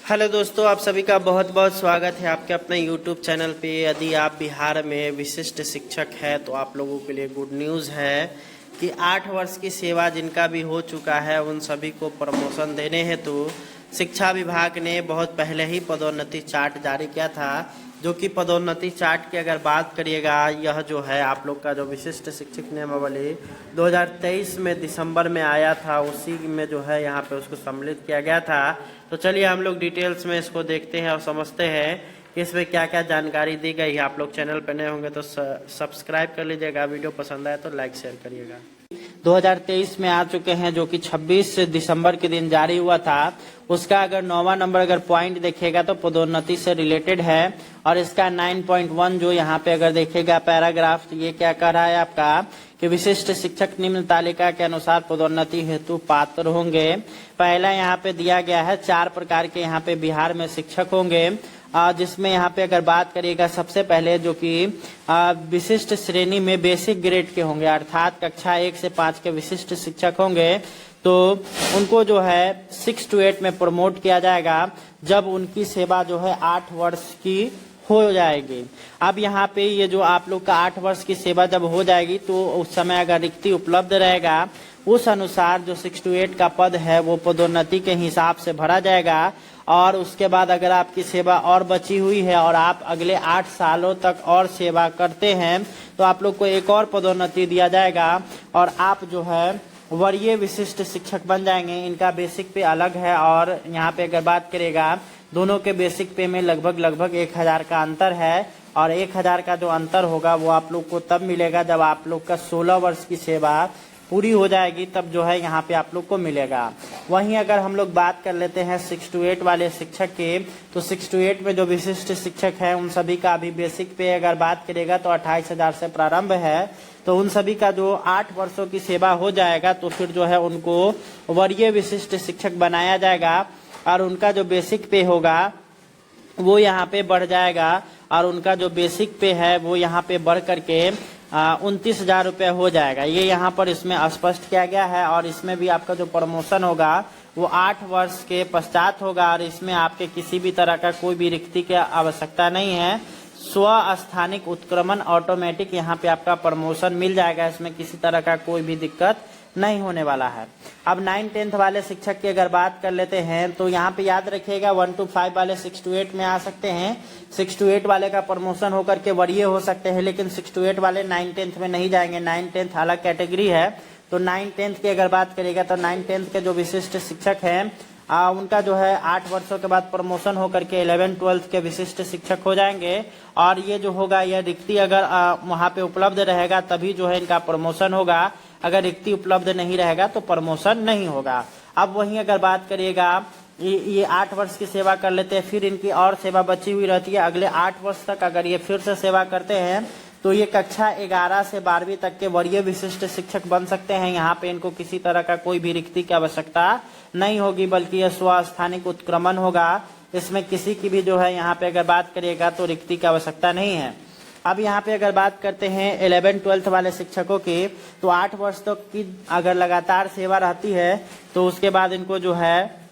Hello दोस्तों, आप सभी का बहुत बहुत स्वागत है आपके अपने YouTube चैनल पे। यदि आप बिहार में विशिष्ट शिक्षक हैं तो आप लोगों के लिए गुड न्यूज़ है कि 8 वर्ष की सेवा जिनका भी हो चुका है उन सभी को प्रमोशन देने हेतु शिक्षा विभाग ने बहुत पहले ही पदोन्नति चार्ट जारी किया था। जो कि पदोन्नति चार्ट की अगर बात करिएगा, यह जो है आप लोग का जो विशिष्ट शिक्षक नियमावली 2023 में दिसंबर में आया था, उसी में जो है यहाँ पे उसको सम्मिलित किया गया था। तो चलिए हम लोग डिटेल्स में इसको देखते हैं और समझते हैं कि इसमें क्या क्या जानकारी दी गई है। आप लोग चैनल पर नए होंगे तो सब्सक्राइब कर लीजिएगा, वीडियो पसंद आए तो लाइक शेयर करिएगा। 2023 में आ चुके हैं, जो कि 26 दिसंबर के दिन जारी हुआ था। उसका अगर 9वां नंबर अगर पॉइंट देखेगा तो पदोन्नति से रिलेटेड है। और इसका 9.1 जो यहाँ पे अगर देखेगा पैराग्राफ, तो ये क्या कह रहा है आपका कि विशिष्ट शिक्षक निम्न तालिका के अनुसार पदोन्नति हेतु पात्र होंगे। पहला यहाँ पे दिया गया है 4 प्रकार के यहाँ पे बिहार में शिक्षक होंगे, जिसमें यहाँ पे अगर बात करिएगा सबसे पहले जो कि विशिष्ट श्रेणी में बेसिक ग्रेड के होंगे, अर्थात कक्षा 1 से 5 के विशिष्ट शिक्षक होंगे। तो उनको जो है 6 to 8 में प्रमोट किया जाएगा जब उनकी सेवा जो है 8 वर्ष की हो जाएगी। अब यहाँ पे ये जो आप लोग का 8 वर्ष की सेवा जब हो जाएगी तो उस समय अगर रिक्ति उपलब्ध रहेगा, उस अनुसार जो 6 to 8 का पद है वो पदोन्नति के हिसाब से भरा जाएगा। और उसके बाद अगर आपकी सेवा और बची हुई है और आप अगले 8 सालों तक और सेवा करते हैं तो आप लोग को एक और पदोन्नति दिया जाएगा और आप जो है वरीय विशिष्ट शिक्षक बन जाएंगे। इनका बेसिक पे अलग है और यहाँ पे अगर बात करेगा दोनों के बेसिक पे में लगभग 1000 का अंतर है। और 1000 का जो अंतर होगा वो आप लोग को तब मिलेगा जब आप लोग का 16 वर्ष की सेवा पूरी हो जाएगी, तब जो है यहाँ पे आप लोग को मिलेगा। वहीं अगर हम लोग बात कर लेते हैं 6 to 8 वाले शिक्षक के, तो 6 to 8 में जो विशिष्ट शिक्षक है उन सभी का अभी बेसिक पे अगर बात करेगा तो 28,000 से प्रारंभ है। तो उन सभी का जो 8 वर्षों की सेवा हो जाएगा तो फिर जो है उनको वरीय विशिष्ट शिक्षक बनाया जाएगा और उनका जो बेसिक पे होगा वो यहाँ पे बढ़ जाएगा। और उनका जो बेसिक पे है वो यहाँ पे बढ़ करके 29,000 रुपये हो जाएगा। ये यहाँ पर इसमें स्पष्ट किया गया है। और इसमें भी आपका जो प्रमोशन होगा वो 8 वर्ष के पश्चात होगा और इसमें आपके किसी भी तरह का कोई भी रिक्ति की आवश्यकता नहीं है। स्व स्थानिक उत्क्रमण ऑटोमेटिक यहाँ पे आपका प्रमोशन मिल जाएगा, इसमें किसी तरह का कोई भी दिक्कत नहीं होने वाला है। अब 9-10 वाले शिक्षक की अगर बात कर लेते हैं तो यहाँ पे याद रखिएगा 1 to 5 वाले 6 to 8 में आ सकते हैं। 6 to 8 वाले का प्रमोशन होकर के वरीय हो सकते हैं, लेकिन 6 to 8 वाले 9-10 में नहीं जाएंगे। 9-10 अलग कैटेगरी है। तो 9-10 की अगर बात करिएगा तो 9-10 के जो विशिष्ट शिक्षक हैं उनका जो है 8 वर्षों के बाद प्रमोशन होकर के 11-12 के विशिष्ट शिक्षक हो जाएंगे। और ये जो होगा यह रिक्ति अगर वहाँ पे उपलब्ध रहेगा तभी जो है इनका प्रमोशन होगा, अगर रिक्ति उपलब्ध नहीं रहेगा तो प्रमोशन नहीं होगा। अब वहीं अगर बात करिएगा ये 8 वर्ष की सेवा कर लेते हैं, फिर इनकी और सेवा बची हुई रहती है। अगले 8 वर्ष तक अगर ये फिर से सेवा करते हैं तो ये कक्षा 11 से 12वीं तक के वरीय विशिष्ट शिक्षक बन सकते हैं। यहाँ पे इनको किसी तरह का कोई भी रिक्ति की आवश्यकता नहीं होगी, बल्कि यह स्वस्थानिक उत्क्रमण होगा। इसमें किसी की भी जो है यहाँ पे अगर बात करिएगा तो रिक्ति की आवश्यकता नहीं है। अब यहाँ पे अगर बात करते हैं 11-12 वाले शिक्षकों की, तो 8 वर्ष तक की अगर लगातार सेवा रहती है तो उसके बाद इनको जो है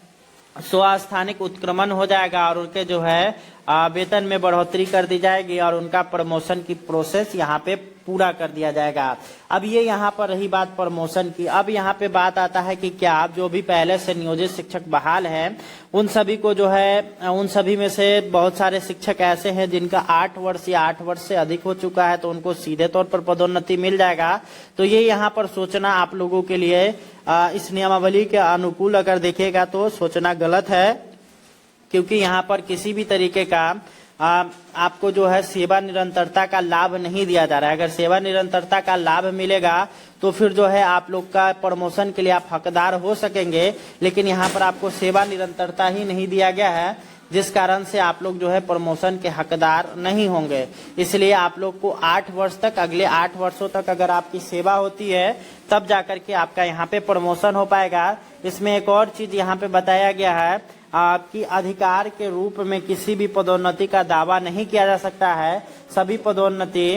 स्वस्थानिक उत्क्रमण हो जाएगा और उनके जो है वेतन में बढ़ोतरी कर दी जाएगी और उनका प्रमोशन की प्रोसेस यहाँ पे पूरा कर दिया जाएगा। अब ये यहाँ पर रही बात प्रमोशन की। अब यहाँ पे बात आता है कि क्या आप जो भी पहले से नियोजित शिक्षक बहाल हैं उन सभी को जो है उन सभी में से बहुत सारे शिक्षक ऐसे हैं जिनका 8 वर्ष या 8 वर्ष से अधिक हो चुका है, तो उनको सीधे तौर पर पदोन्नति मिल जाएगा। तो ये यहाँ पर सोचना आप लोगों के लिए इस नियमावली के अनुकूल अगर देखेगा तो सोचना गलत है, क्योंकि यहाँ पर किसी भी तरीके का आपको जो है सेवा निरंतरता का लाभ नहीं दिया जा रहा है। अगर सेवा निरंतरता का लाभ मिलेगा तो फिर जो है आप लोग का प्रमोशन के लिए आप हकदार हो सकेंगे, लेकिन यहाँ पर आपको सेवा निरंतरता ही नहीं दिया गया है, जिस कारण से आप लोग जो है प्रमोशन के हकदार नहीं होंगे। इसलिए आप लोग को 8 वर्ष तक, अगले 8 वर्षों तक अगर आपकी सेवा होती है तब जाकर के आपका यहाँ पे प्रमोशन हो पाएगा। इसमें एक और चीज यहाँ पे बताया गया है कि अधिकार के रूप में किसी भी पदोन्नति का दावा नहीं किया जा सकता है। सभी पदोन्नति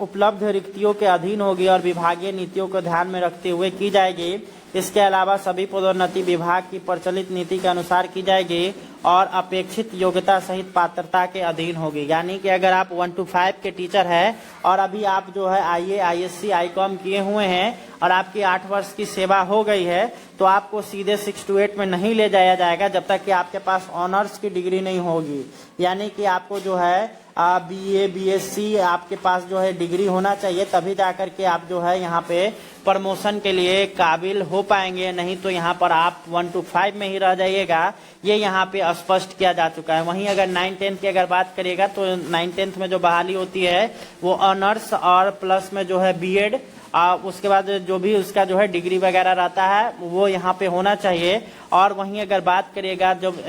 उपलब्ध रिक्तियों के अधीन होगी और विभागीय नीतियों को ध्यान में रखते हुए की जाएगी। इसके अलावा सभी पदोन्नति विभाग की प्रचलित नीति के अनुसार की जाएगी और अपेक्षित योग्यता सहित पात्रता के अधीन होगी। यानी कि अगर आप 1 to 5 के टीचर हैं और अभी आप जो है आईए, आईएससी, आईकॉम किए हुए हैं और आपकी 8 वर्ष की सेवा हो गई है, तो आपको सीधे 6 to 8 में नहीं ले जाया जाएगा जब तक कि आपके पास ऑनर्स की डिग्री नहीं होगी। यानी कि आपको जो है बीए, बीएससी आपके पास जो है डिग्री होना चाहिए, तभी जाकर के आप जो है यहाँ पे प्रमोशन के लिए काबिल हो पाएंगे। नहीं तो यहाँ पर आप 1 to 5 में ही रह जाइएगा। ये यहाँ पे स्पष्ट किया जा चुका है। वहीं अगर 9-10 की अगर बात करिएगा तो 9-10 में जो बहाली होती है वो ऑनर्स और प्लस में जो है बीएड, उसके बाद जो भी उसका जो है डिग्री वगैरह रहता है वो यहाँ पे होना चाहिए। और वहीं अगर बात करिएगा जब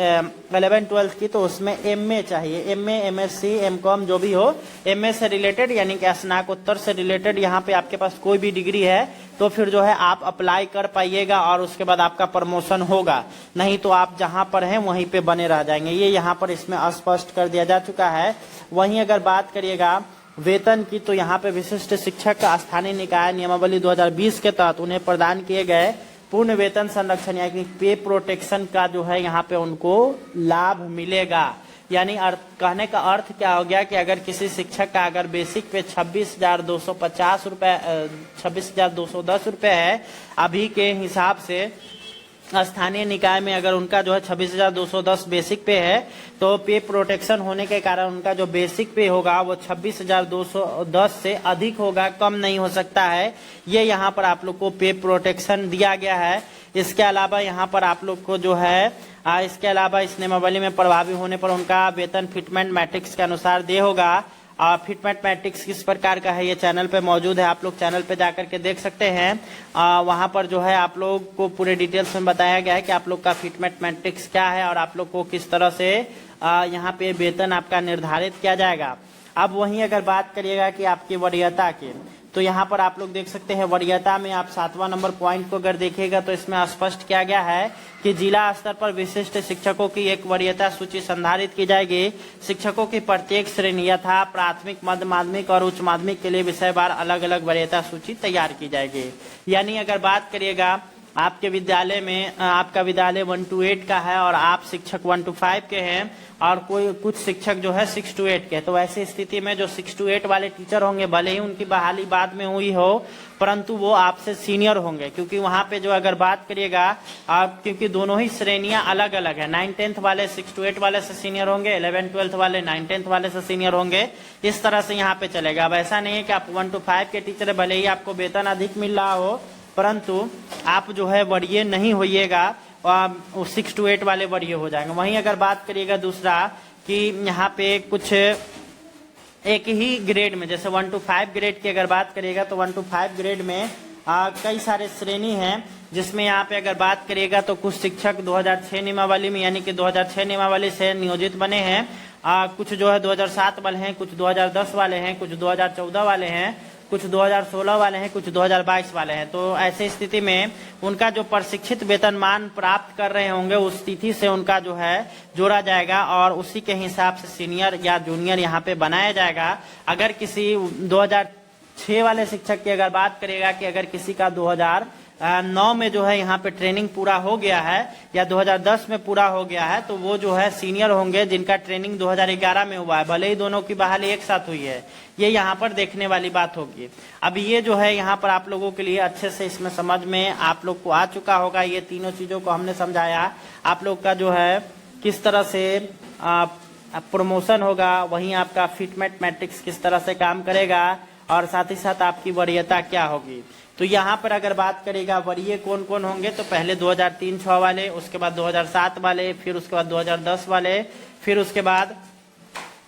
11-12 की तो उसमें एमए चाहिए, एमए, एमएससी, एमकॉम जो भी हो, एमए से रिलेटेड यानी कि स्नातकोत्तर से रिलेटेड यहाँ पे आपके पास कोई भी डिग्री है तो फिर जो है आप अप्लाई कर पाइएगा और उसके बाद आपका प्रमोशन होगा। नहीं तो आप जहाँ पर हैं वहीं पे बने रह जाएंगे। ये यहाँ पर इसमें स्पष्ट कर दिया जा चुका है। वहीं अगर बात करिएगा वेतन की तो यहाँ पे विशिष्ट शिक्षक स्थानीय निकाय नियमावली 2020 के तहत उन्हें प्रदान किए गए पूर्ण वेतन संरक्षण यानी पे प्रोटेक्शन का जो है यहाँ पे उनको लाभ मिलेगा। यानी कहने का अर्थ क्या हो गया कि अगर किसी शिक्षक का अगर बेसिक पे 26,250 रुपए 26,210 रुपए है अभी के हिसाब से, स्थानीय निकाय में अगर उनका जो है 26,210 बेसिक पे है तो पे प्रोटेक्शन होने के कारण उनका जो बेसिक पे होगा वो 26,210 से अधिक होगा, कम नहीं हो सकता है। ये यहाँ पर आप लोग को पे प्रोटेक्शन दिया गया है। इसके अलावा यहाँ पर आप लोग को जो है इसके अलावा इस नियमावली में प्रभावी होने पर उनका वेतन फिटमेंट मैट्रिक्स के अनुसार दे होगा। फिटमेंट मैट्रिक्स किस प्रकार का है ये चैनल पे मौजूद है, आप लोग चैनल पे जाकर के देख सकते हैं। वहां पर जो है आप लोग को पूरे डिटेल्स में बताया गया है कि आप लोग का फिटमेंट मैट्रिक्स क्या है और आप लोग को किस तरह से यहाँ पे वेतन आपका निर्धारित किया जाएगा। अब वहीं अगर बात करिएगा कि आपकी वरीयता की, तो यहाँ पर आप लोग देख सकते हैं वरीयता में आप 7वां नंबर पॉइंट को अगर देखिएगा तो इसमें स्पष्ट किया गया है कि जिला स्तर पर विशिष्ट शिक्षकों की एक वरीयता सूची संधारित की जाएगी। शिक्षकों की प्रत्येक श्रेणी यथा प्राथमिक, मध्य माध्यमिक और उच्च माध्यमिक के लिए विषयवार अलग अलग वरीयता सूची तैयार की जाएगी। यानी अगर बात करिएगा आपके विद्यालय में, आपका विद्यालय 1 to 8 का है और आप शिक्षक 1 to 5 के हैं और कुछ शिक्षक जो है 6 to 8 के, तो ऐसी स्थिति में जो 6 to 8 वाले टीचर होंगे भले ही उनकी बहाली बाद में हुई हो परंतु वो आपसे सीनियर होंगे। क्योंकि वहां पे जो अगर बात करिएगा आप, क्योंकि दोनों ही श्रेणियां अलग अलग है, 9-10 वाले 6 to 8 वाले से सीनियर होंगे, 11-12 वाले 9-10 वाले से सीनियर होंगे। इस तरह से यहाँ पे चलेगा। अब ऐसा नहीं है कि आप 1 to 5 के टीचर भले ही आपको वेतन अधिक मिल रहा हो परंतु आप जो है वरीय नहीं होइएगा, 6 to 8 वाले वरीय हो जाएंगे। वहीं अगर बात करिएगा दूसरा कि यहाँ पे कुछ एक ही ग्रेड में, जैसे 1 to 5 ग्रेड की अगर बात करिएगा तो 1 to 5 ग्रेड में कई सारे श्रेणी हैं, जिसमें यहाँ पे अगर बात करिएगा तो कुछ शिक्षक 2006 नियमावली में यानी कि 2006 नियमावली से नियोजित बने हैं, कुछ जो है 2007 वाले हैं, कुछ 2010 वाले हैं, कुछ 2014 वाले हैं, कुछ 2016 वाले हैं, कुछ 2022 वाले हैं। तो ऐसे स्थिति में उनका जो प्रशिक्षित वेतनमान प्राप्त कर रहे होंगे उस तिथि से उनका जो है जोड़ा जाएगा और उसी के हिसाब से सीनियर या जूनियर यहाँ पे बनाया जाएगा। अगर किसी 2006 वाले शिक्षक की अगर बात करेगा कि अगर किसी का 2009 में जो है यहाँ पे ट्रेनिंग पूरा हो गया है या 2010 में पूरा हो गया है तो वो जो है सीनियर होंगे जिनका ट्रेनिंग 2011 में हुआ है, भले ही दोनों की बहाली एक साथ हुई है। ये यहाँ पर देखने वाली बात होगी। अब ये जो है यहाँ पर आप लोगों के लिए अच्छे से इसमें समझ में आप लोग को आ चुका होगा। ये तीनों चीजों को हमने समझाया, आप लोग का जो है किस तरह से प्रमोशन होगा, वहीं आपका फिटमेंट मैट्रिक्स किस तरह से काम करेगा और साथ ही साथ आपकी वरीयता क्या होगी। तो यहाँ पर अगर बात करेगा वरीय कौन कौन होंगे तो पहले 2003-06 वाले, उसके बाद 2007 वाले, फिर उसके बाद 2010 वाले, फिर उसके बाद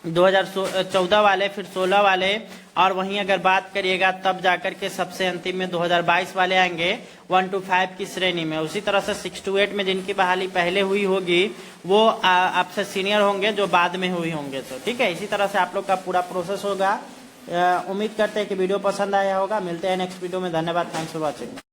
2014 वाले, फिर 16 वाले और वहीं अगर बात करिएगा तब जाकर के सबसे अंतिम में 2022 वाले आएंगे 1 to 5 की श्रेणी में। उसी तरह से 6 to 8 में जिनकी बहाली पहले हुई होगी वो आपसे सीनियर होंगे जो बाद में हुई होंगे। तो ठीक है, इसी तरह से आप लोग का पूरा प्रोसेस होगा। उम्मीद करते हैं कि वीडियो पसंद आया होगा। मिलते हैं नेक्स्ट वीडियो में। धन्यवाद, थैंक्स फॉर वॉचिंग।